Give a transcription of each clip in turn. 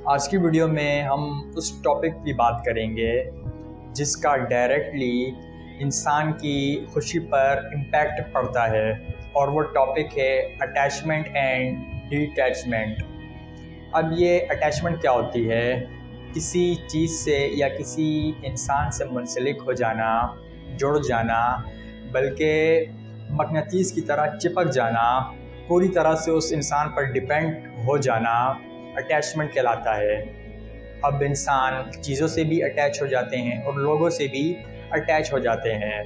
آج کی ویڈیو میں ہم اس ٹاپک کی بات کریں گے جس کا ڈائریکٹلی انسان کی خوشی پر امپیکٹ پڑتا ہے، اور وہ ٹاپک ہے اٹیچمنٹ اینڈ ڈیٹیچمنٹ۔ اب یہ اٹیچمنٹ کیا ہوتی ہے؟ کسی چیز سے یا کسی انسان سے منسلک ہو جانا، جڑ جانا، بلکہ مقناطیس کی طرح چپک جانا، پوری طرح سے اس انسان پر ڈیپینڈ ہو جانا اٹیچمنٹ کہلاتا ہے۔ اب انسان چیزوں سے بھی اٹیچ ہو جاتے ہیں اور لوگوں سے بھی اٹیچ ہو جاتے ہیں،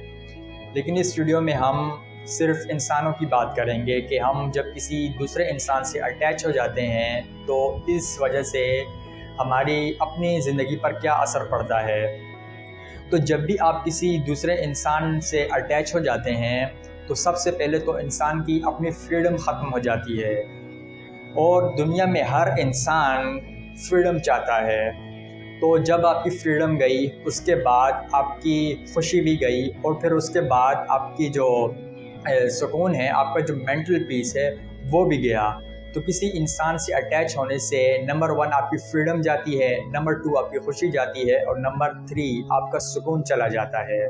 لیکن اس ویڈیو میں ہم صرف انسانوں کی بات کریں گے کہ ہم جب کسی دوسرے انسان سے اٹیچ ہو جاتے ہیں تو اس وجہ سے ہماری اپنی زندگی پر کیا اثر پڑتا ہے۔ تو جب بھی آپ کسی دوسرے انسان سے اٹیچ ہو جاتے ہیں تو سب سے پہلے تو انسان کی اپنی فریڈم ختم ہو جاتی ہے، اور دنیا میں ہر انسان فریڈم چاہتا ہے۔ تو جب آپ کی فریڈم گئی، اس کے بعد آپ کی خوشی بھی گئی، اور پھر اس کے بعد آپ کی جو سکون ہے، آپ کا جو مینٹل پیس ہے وہ بھی گیا۔ تو کسی انسان سے اٹیچ ہونے سے نمبر 1 آپ کی فریڈم جاتی ہے، نمبر 2 آپ کی خوشی جاتی ہے، اور نمبر 3 آپ کا سکون چلا جاتا ہے۔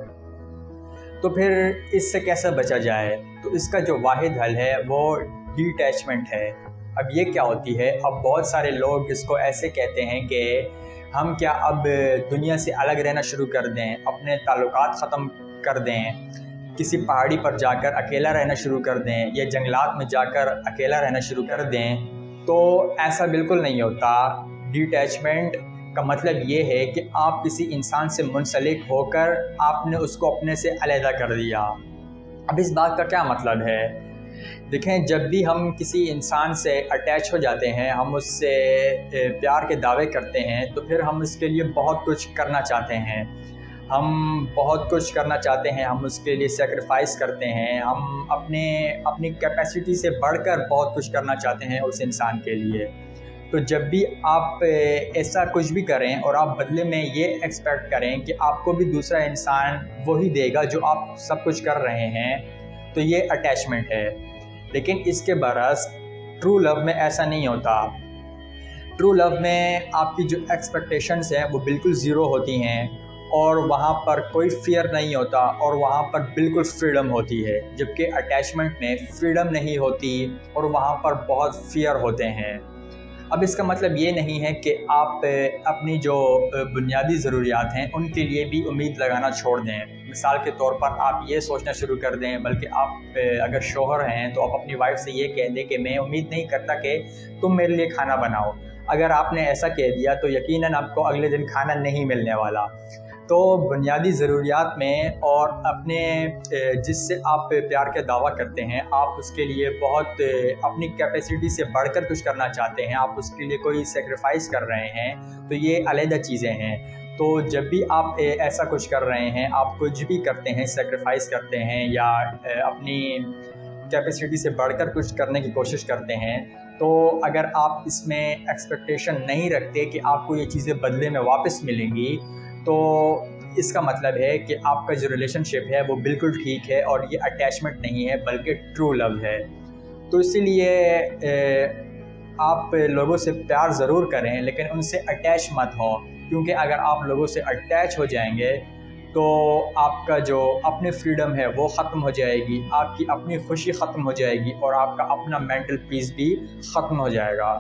تو پھر اس سے کیسے بچا جائے؟ تو اس کا جو واحد حل ہے وہ ڈیٹیچمنٹ ہے۔ اب یہ کیا ہوتی ہے؟ اب بہت سارے لوگ اس کو ایسے کہتے ہیں کہ ہم کیا اب دنیا سے الگ رہنا شروع کر دیں، اپنے تعلقات ختم کر دیں، کسی پہاڑی پر جا کر اکیلا رہنا شروع کر دیں، یا جنگلات میں جا کر اکیلا رہنا شروع کر دیں۔ تو ایسا بالکل نہیں ہوتا۔ ڈیٹیچمنٹ کا مطلب یہ ہے کہ آپ کسی انسان سے منسلک ہو کر آپ نے اس کو اپنے سے علیحدہ کر دیا۔ اب اس بات کا کیا مطلب ہے؟ دیکھیں، جب بھی ہم کسی انسان سے اٹیچ ہو جاتے ہیں، ہم اس سے پیار کے دعوے کرتے ہیں، تو پھر ہم اس کے لیے بہت کچھ کرنا چاہتے ہیں، ہم اس کے لیے سیکریفائس کرتے ہیں، ہم اپنی کیپیسٹی سے بڑھ کر بہت کچھ کرنا چاہتے ہیں اس انسان کے لیے۔ تو جب بھی آپ ایسا کچھ بھی کریں اور آپ بدلے میں یہ ایکسپیکٹ کریں کہ آپ کو بھی دوسرا انسان وہی دے گا جو آپ سب کچھ کر رہے ہیں، تو یہ اٹیچمنٹ ہے۔ لیکن اس کے برعکس ٹرو لو میں ایسا نہیں ہوتا۔ ٹرو لو میں آپ کی جو ایکسپیکٹیشنز ہیں وہ بالکل زیرو ہوتی ہیں، اور وہاں پر کوئی فیئر نہیں ہوتا، اور وہاں پر بالکل فریڈم ہوتی ہے، جبکہ اٹیچمنٹ میں فریڈم نہیں ہوتی اور وہاں پر بہت فیئر ہوتے ہیں۔ اب اس کا مطلب یہ نہیں ہے کہ آپ اپنی جو بنیادی ضروریات ہیں ان کے لیے بھی امید لگانا چھوڑ دیں۔ مثال کے طور پر آپ یہ سوچنا شروع کر دیں، بلکہ آپ اگر شوہر ہیں تو آپ اپنی وائف سے یہ کہہ دیں کہ میں امید نہیں کرتا کہ تم میرے لیے کھانا بناؤ۔ اگر آپ نے ایسا کہہ دیا تو یقیناً آپ کو اگلے دن کھانا نہیں ملنے والا۔ تو بنیادی ضروریات میں اور اپنے جس سے آپ پیار کا دعویٰ کرتے ہیں، آپ اس کے لیے بہت اپنی کیپیسٹی سے بڑھ کر کچھ کرنا چاہتے ہیں، آپ اس کے لیے کوئی سیکریفائس کر رہے ہیں، تو یہ علیحدہ چیزیں ہیں۔ تو جب بھی آپ ایسا کچھ کر رہے ہیں، آپ کچھ بھی کرتے ہیں، سیکریفائس کرتے ہیں یا اپنی کیپیسٹی سے بڑھ کر کچھ کرنے کی کوشش کرتے ہیں، تو اگر آپ اس میں ایکسپیکٹیشن نہیں رکھتے کہ آپ کو یہ چیزیں بدلے میں واپس ملیں گی، تو اس کا مطلب ہے کہ آپ کا جو ریلیشن شپ ہے وہ بالکل ٹھیک ہے، اور یہ اٹیچمنٹ نہیں ہے بلکہ ٹرو لو ہے۔ تو اسی لیے آپ لوگوں سے پیار ضرور کریں، لیکن ان سے اٹیچ مت ہوں، کیونکہ اگر آپ لوگوں سے اٹیچ ہو جائیں گے تو آپ کا جو اپنی فریڈم ہے وہ ختم ہو جائے گی، آپ کی اپنی خوشی ختم ہو جائے گی، اور آپ کا اپنا مینٹل پیس بھی ختم ہو جائے گا۔